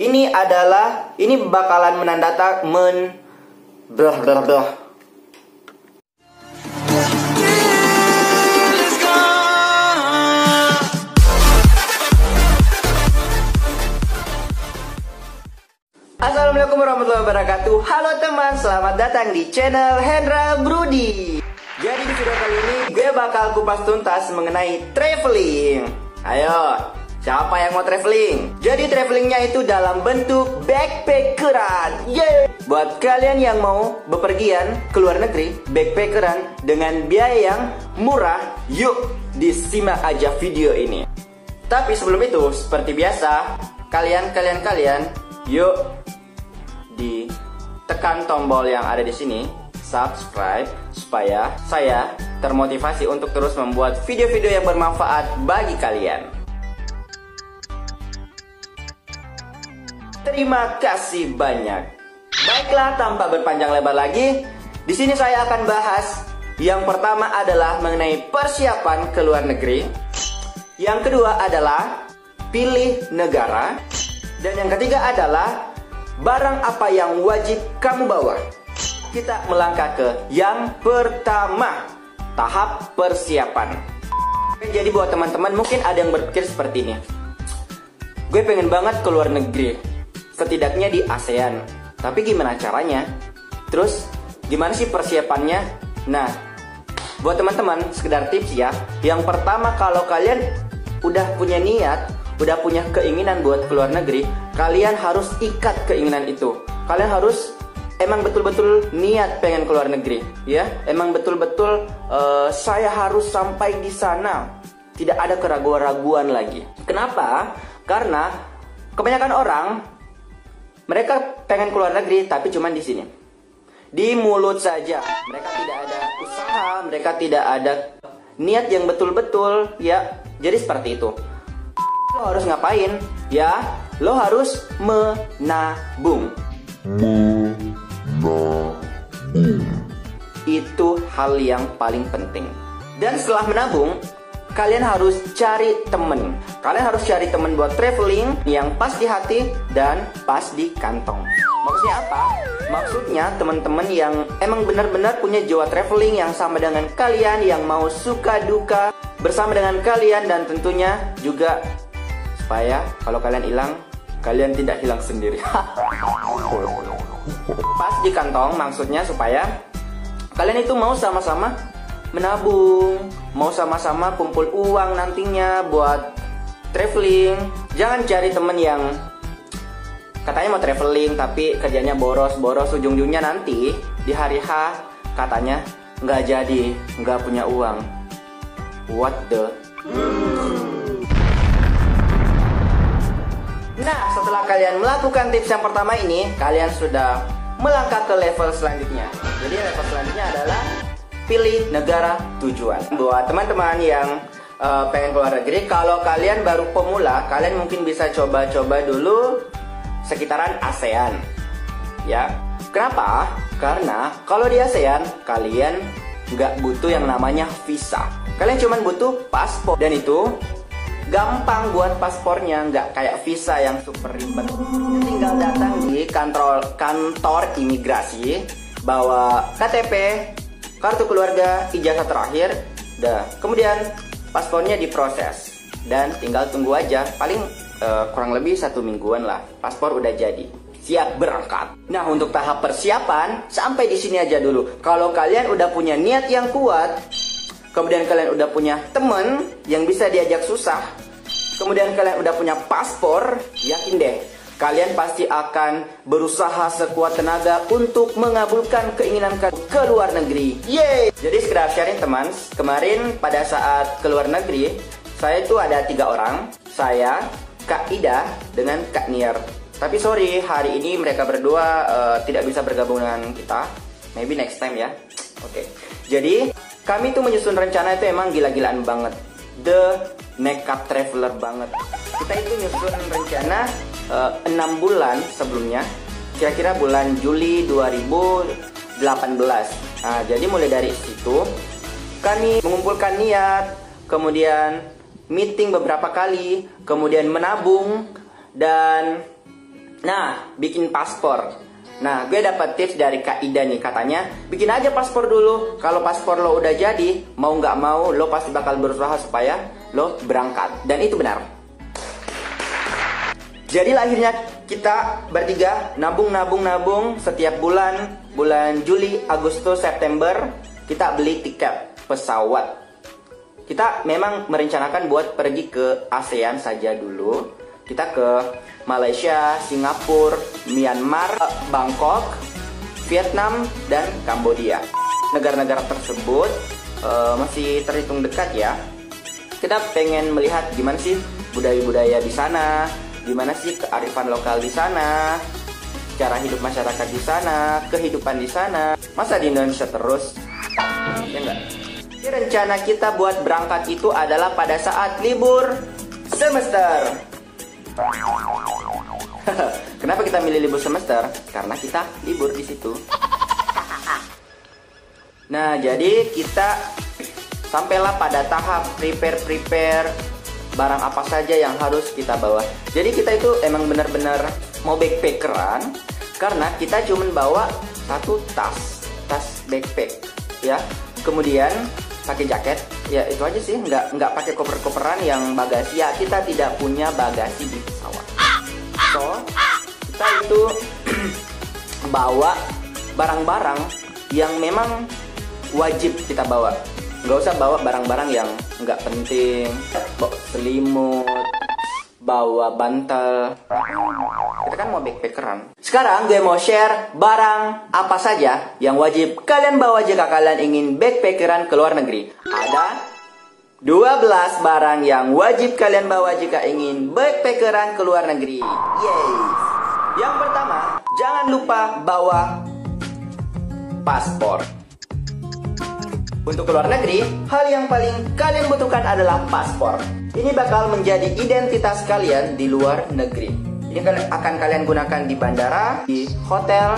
Ini bakalan menandakan blah blah blah. Assalamualaikum warahmatullahi wabarakatuh. Halo teman, selamat datang di channel Hendra Brudi. Jadi di video kali ini gue bakal kupas tuntas mengenai traveling. Ayo, siapa yang mau traveling? Jadi travelingnya itu dalam bentuk backpackeran. Yeay! Buat kalian yang mau bepergian ke luar negeri, backpackeran dengan biaya yang murah, yuk disimak aja video ini. Tapi sebelum itu, seperti biasa, kalian, yuk ditekan tombol yang ada di sini, subscribe, supaya saya termotivasi untuk terus membuat video-video yang bermanfaat bagi kalian. Terima kasih banyak. Baiklah, tanpa berpanjang lebar lagi, di sini saya akan bahas. Yang pertama adalah mengenai persiapan ke luar negeri. Yang kedua adalah pilih negara. Dan yang ketiga adalah barang apa yang wajib kamu bawa. Kita melangkah ke yang pertama, tahap persiapan. Jadi buat teman-teman mungkin ada yang berpikir seperti ini. Gue pengen banget ke luar negeri, setidaknya di ASEAN. Tapi gimana caranya? Terus gimana sih persiapannya? Nah, buat teman-teman sekedar tips ya. Yang pertama, kalau kalian udah punya niat, udah punya keinginan buat keluar negeri, kalian harus ikat keinginan itu. Kalian harus emang betul-betul niat pengen keluar negeri, ya. Emang betul-betul saya harus sampai di sana. Tidak ada keraguan-raguan lagi. Kenapa? Karena kebanyakan orang mereka pengen keluar negeri tapi cuman di sini. Di mulut saja. Mereka tidak ada usaha, mereka tidak ada niat yang betul-betul, ya. Jadi seperti itu. Lo harus ngapain? Ya, lo harus menabung. Itu hal yang paling penting. Dan setelah menabung, kalian harus cari temen. Kalian harus cari temen buat traveling yang pas di hati dan pas di kantong. Maksudnya apa? Maksudnya teman-teman yang emang benar-benar punya jiwa traveling yang sama dengan kalian, yang mau suka duka bersama dengan kalian, dan tentunya juga supaya kalau kalian hilang, kalian tidak hilang sendiri. Pas di kantong maksudnya supaya kalian itu mau sama-sama menabung, mau sama-sama kumpul uang nantinya buat traveling. Jangan cari temen yang katanya mau traveling tapi kerjanya boros-boros, ujung-ujungnya nanti di hari H katanya nggak jadi, nggak punya uang. What the? Nah, setelah kalian melakukan tips yang pertama ini, kalian sudah melangkah ke level selanjutnya. Jadi level selanjutnya adalah pilih negara tujuan. Buat teman-teman yang pengen keluar negeri, kalau kalian baru pemula, kalian mungkin bisa coba-coba dulu sekitaran ASEAN. Ya, kenapa? Karena kalau di ASEAN, kalian nggak butuh yang namanya visa. Kalian cuma butuh paspor, dan itu gampang buat paspornya, nggak kayak visa yang super ribet. Tinggal datang di kantor imigrasi, bawa KTP, kartu keluarga, ijazah terakhir, dah. Kemudian paspornya diproses dan tinggal tunggu aja. Paling kurang lebih 1 mingguan lah, paspor udah jadi, siap berangkat. Nah, untuk tahap persiapan sampai di sini aja dulu. Kalau kalian udah punya niat yang kuat, kemudian kalian udah punya temen yang bisa diajak susah, kemudian kalian udah punya paspor, yakin deh, kalian pasti akan berusaha sekuat tenaga untuk mengabulkan keinginan kalian ke luar negeri. Yeay! Jadi sekedar sharing teman, kemarin pada saat ke luar negeri, saya itu ada 3 orang, saya, Kak Ida, dengan Kak Nier. Tapi sorry, hari ini mereka berdua tidak bisa bergabung dengan kita. Maybe next time ya. Oke. Jadi kami tuh menyusun rencana itu emang gila-gilaan banget. The nekat traveler banget. Kita itu nyusun rencana 6 bulan sebelumnya. Kira-kira bulan Juli 2018. Nah, jadi mulai dari situ kami mengumpulkan niat, kemudian meeting beberapa kali, kemudian menabung, dan Nah, bikin paspor. Nah, gue dapat tips dari Kak Ida nih, katanya bikin aja paspor dulu. Kalau paspor lo udah jadi, mau nggak mau lo pasti bakal berusaha supaya lo berangkat. Dan itu benar. Jadi akhirnya kita bertiga nabung setiap bulan Juli, Agustus, September kita beli tiket pesawat. Kita memang merencanakan buat pergi ke ASEAN saja dulu. Kita ke Malaysia, Singapura, Myanmar, Bangkok, Vietnam, dan Kambodia. Negara-negara tersebut masih terhitung dekat ya. Kita pengen melihat gimana sih budaya-budaya di sana, gimana sih kearifan lokal di sana, cara hidup masyarakat di sana, kehidupan di sana. Masa di Indonesia terus? Ya enggak? Jadi rencana kita buat berangkat itu adalah pada saat libur semester. Kenapa kita milih libur semester? Karena kita libur di situ. Nah, jadi kita sampailah pada tahap prepare barang apa saja yang harus kita bawa. Jadi kita itu emang benar-benar mau backpackeran karena kita cuman bawa satu tas backpack ya. Kemudian pakai jaket, ya itu aja sih, nggak pakai koper-koperan yang bagasi ya, kita tidak punya bagasi di pesawat. So kita itu bawa barang-barang yang memang wajib kita bawa. Nggak usah bawa barang-barang yang nggak penting, bawa selimut, bawa bantal. Kita kan mau backpackeran. Sekarang gue mau share barang apa saja yang wajib kalian bawa jika kalian ingin backpackeran ke luar negeri. Ada 12 barang yang wajib kalian bawa jika ingin backpackeran ke luar negeri. Yeay. Yang pertama, jangan lupa bawa paspor. Untuk ke luar negeri, hal yang paling kalian butuhkan adalah paspor. Ini bakal menjadi identitas kalian di luar negeri. Ini akan kalian gunakan di bandara, di hotel,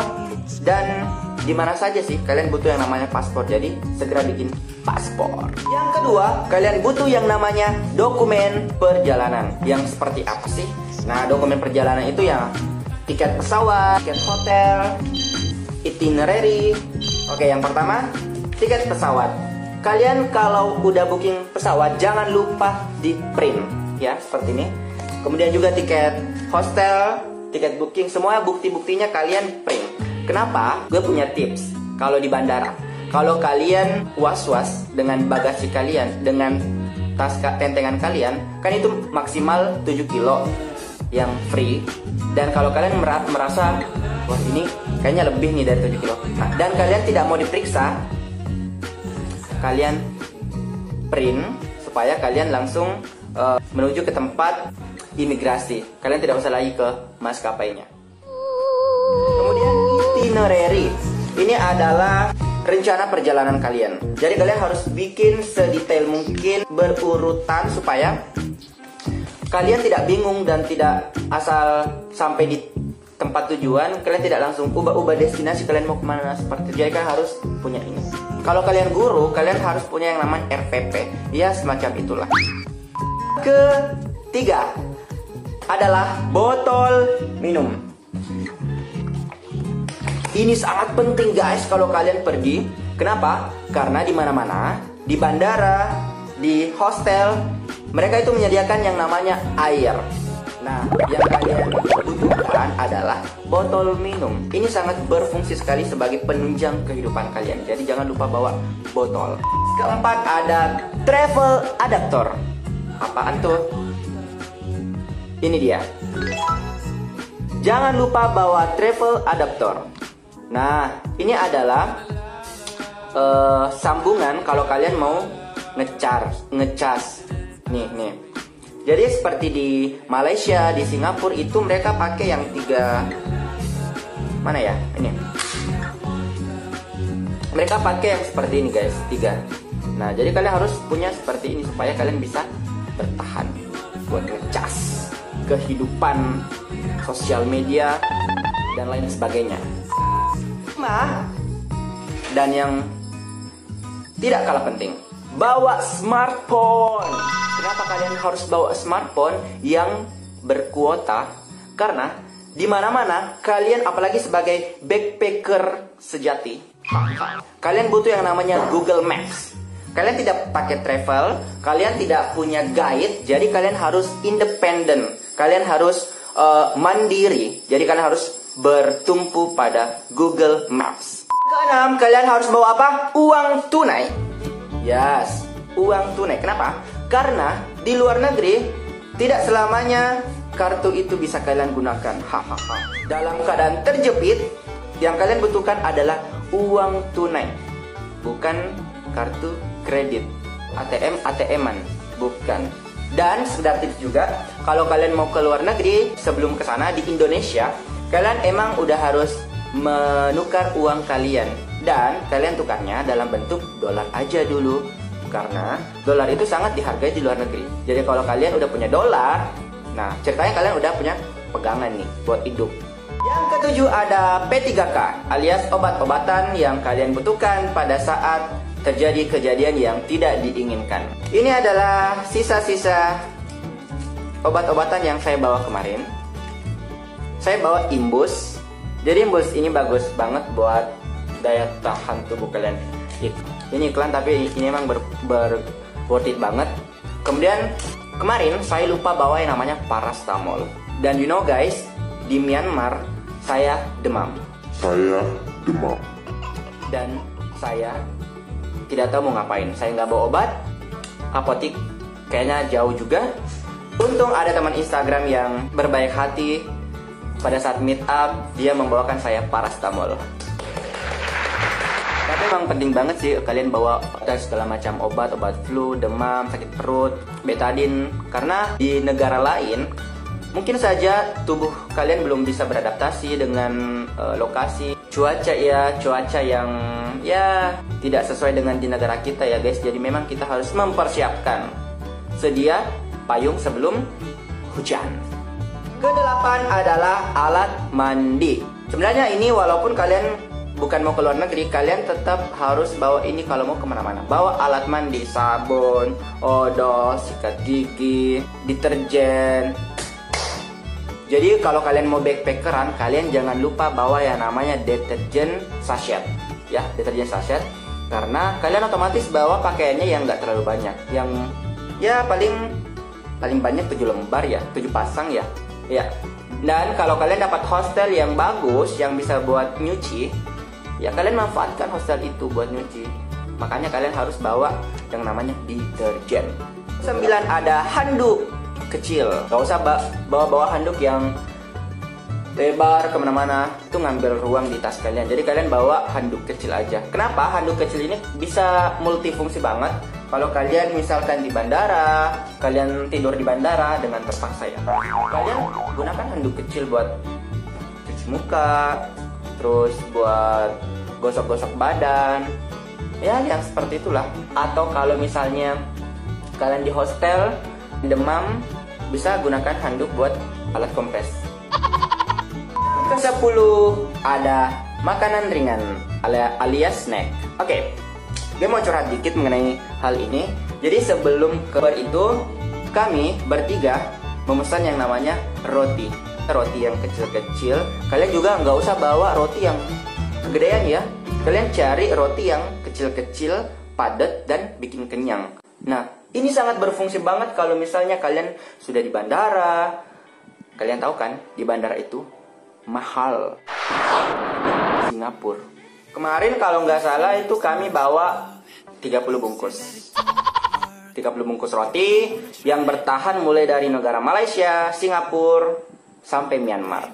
dan di mana saja sih kalian butuh yang namanya paspor. Jadi segera bikin paspor. Yang kedua, kalian butuh yang namanya dokumen perjalanan. Yang seperti apa sih? Nah, dokumen perjalanan itu yang tiket pesawat, tiket hotel, itinerary. Oke, yang pertama, tiket pesawat. Kalian kalau udah booking pesawat jangan lupa di print ya, seperti ini. Kemudian juga tiket hostel, tiket booking, semua bukti-buktinya kalian print. Kenapa? Gue punya tips. Kalau di bandara, kalau kalian was-was dengan bagasi kalian, dengan tas tentengan kalian, kan itu maksimal 7 kilo yang free. Dan kalau kalian merasa, wah ini kayaknya lebih nih dari 7 kilo, nah, dan kalian tidak mau diperiksa, kalian print supaya kalian langsung menuju ke tempat imigrasi. Kalian tidak usah lagi ke maskapainya. Kemudian itinerary. Ini adalah rencana perjalanan kalian. Jadi kalian harus bikin sedetail mungkin, berurutan supaya kalian tidak bingung dan tidak asal sampai di tempat tujuan kalian tidak langsung ubah-ubah destinasi kalian mau kemana seperti itu. Jadi kalian harus punya ini. Kalau kalian guru, kalian harus punya yang namanya RPP. Ya semacam itulah. Ketiga adalah botol minum. Ini sangat penting guys kalau kalian pergi. Kenapa? Karena di mana-mana, di bandara, di hostel, mereka itu menyediakan yang namanya air. Nah, yang kalian butuhkan adalah botol minum. Ini sangat berfungsi sekali sebagai penunjang kehidupan kalian. Jadi jangan lupa bawa botol. Keempat ada travel adapter. Apaan tuh? Ini dia. Jangan lupa bawa travel adapter. Nah, ini adalah sambungan kalau kalian mau ngecas. Nih. Jadi seperti di Malaysia, di Singapura itu mereka pakai yang 3. Mana ya? Ini. Mereka pakai yang seperti ini guys, 3. Nah, jadi kalian harus punya seperti ini supaya kalian bisa bertahan buat ngecas kehidupan sosial media dan lain sebagainya. Dan yang tidak kalah penting, bawa smartphone. Kenapa kalian harus bawa smartphone yang berkuota? Karena di mana-mana kalian, apalagi sebagai backpacker sejati, kalian butuh yang namanya Google Maps. Kalian tidak pakai travel, kalian tidak punya guide, jadi kalian harus independen. Kalian harus mandiri, jadi kalian harus bertumpu pada Google Maps. Keenam, kalian harus bawa apa? Uang tunai. Yes, uang tunai. Kenapa? Karena di luar negeri tidak selamanya kartu itu bisa kalian gunakan. Hahaha. Dalam keadaan terjepit, yang kalian butuhkan adalah uang tunai, bukan kartu kredit, ATM-an, bukan. Dan sekedar tips juga, kalau kalian mau ke luar negeri, sebelum ke sana di Indonesia, kalian emang udah harus menukar uang kalian, dan kalian tukarnya dalam bentuk dolar aja dulu, karena dolar itu sangat dihargai di luar negeri. Jadi kalau kalian udah punya dolar, nah ceritanya kalian udah punya pegangan nih buat hidup. Yang ketujuh ada P3K, alias obat-obatan yang kalian butuhkan pada saat terjadi kejadian yang tidak diinginkan. Ini adalah sisa-sisa obat-obatan yang saya bawa kemarin. Saya bawa Imbus. Jadi Imbus ini bagus banget buat daya tahan tubuh kalian. Ini iklan tapi ini emang worth it banget. Kemudian kemarin saya lupa bawa yang namanya paracetamol. Dan you know guys, di Myanmar saya demam. Dan saya tidak tahu mau ngapain. Saya nggak bawa obat, apotik kayaknya jauh juga. Untung ada teman Instagram yang berbaik hati. Pada saat meet up, dia membawakan saya paracetamol. Tapi memang penting banget sih kalian bawa segala macam obat flu, demam, sakit perut, betadine. Karena di negara lain mungkin saja tubuh kalian belum bisa beradaptasi dengan lokasi cuaca yang tidak sesuai dengan di negara kita ya guys. Jadi memang kita harus mempersiapkan sedia payung sebelum hujan. Kedelapan adalah alat mandi. Sebenarnya ini walaupun kalian bukan mau ke luar negeri, kalian tetap harus bawa ini kalau mau kemana-mana. Bawa alat mandi, sabun, odol, sikat gigi, deterjen. Jadi kalau kalian mau backpackeran, kalian jangan lupa bawa yang namanya deterjen sachet. Ya, deterjen sachet. Karena kalian otomatis bawa pakaiannya yang nggak terlalu banyak. Yang ya paling banyak 7 lembar ya, 7 pasang ya. Ya. Dan kalau kalian dapat hostel yang bagus, yang bisa buat nyuci, ya kalian manfaatkan hostel itu buat nyuci. Makanya kalian harus bawa yang namanya deterjen. 9 ada handuk kecil. Gak usah bawa handuk yang lebar kemana-mana, itu ngambil ruang di tas kalian. Jadi kalian bawa handuk kecil aja. Kenapa? Handuk kecil ini bisa multifungsi banget. Kalau kalian misalkan di bandara, kalian tidur di bandara dengan terpaksa ya, kalian gunakan handuk kecil buat cuci muka, terus buat gosok-gosok badan, ya yang seperti itulah. Atau kalau misalnya kalian di hostel demam, bisa gunakan handuk buat alat kompres. Ke-10 ada makanan ringan alias snack. Oke, gue mau curhat dikit mengenai hal ini. Jadi sebelum keluar itu, kami bertiga memesan yang namanya roti yang kecil-kecil. Kalian juga nggak usah bawa roti yang kegedean ya. Kalian cari roti yang kecil-kecil, padat, dan bikin kenyang. Nah, ini sangat berfungsi banget kalau misalnya kalian sudah di bandara. Kalian tahu kan, di bandara itu mahal. Singapura. Kemarin kalau nggak salah itu kami bawa 30 bungkus. 30 bungkus roti yang bertahan mulai dari negara Malaysia, Singapura, sampai Myanmar.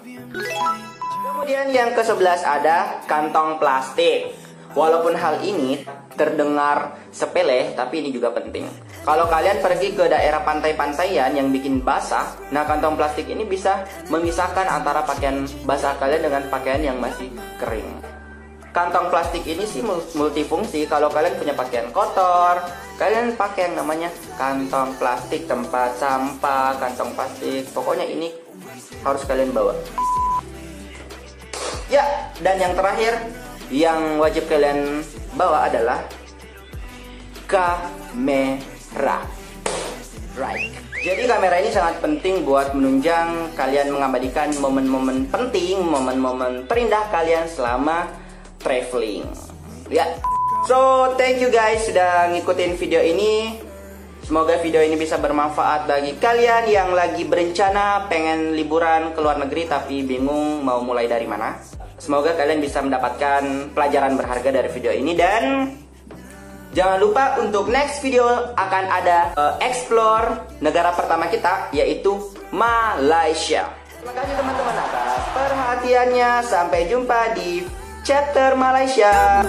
Kemudian yang ke-11 ada kantong plastik. Walaupun hal ini terdengar sepele, tapi ini juga penting. Kalau kalian pergi ke daerah pantai-pantaian yang bikin basah, nah kantong plastik ini bisa memisahkan antara pakaian basah kalian dengan pakaian yang masih kering. Kantong plastik ini sih multifungsi. Kalau kalian punya pakaian kotor, kalian pakai yang namanya kantong plastik tempat sampah, kantong plastik. Pokoknya ini harus kalian bawa. Ya, dan yang terakhir yang wajib kalian bawa adalah kamera. Right. Jadi kamera ini sangat penting buat menunjang kalian mengabadikan momen-momen penting, momen-momen terindah kalian selama traveling. Ya. So, thank you guys sudah ngikutin video ini. Semoga video ini bisa bermanfaat bagi kalian yang lagi berencana pengen liburan ke luar negeri tapi bingung mau mulai dari mana. Semoga kalian bisa mendapatkan pelajaran berharga dari video ini, dan jangan lupa untuk next video akan ada explore negara pertama kita, yaitu Malaysia. Terima kasih teman-teman atas perhatiannya. Sampai jumpa di chapter Malaysia.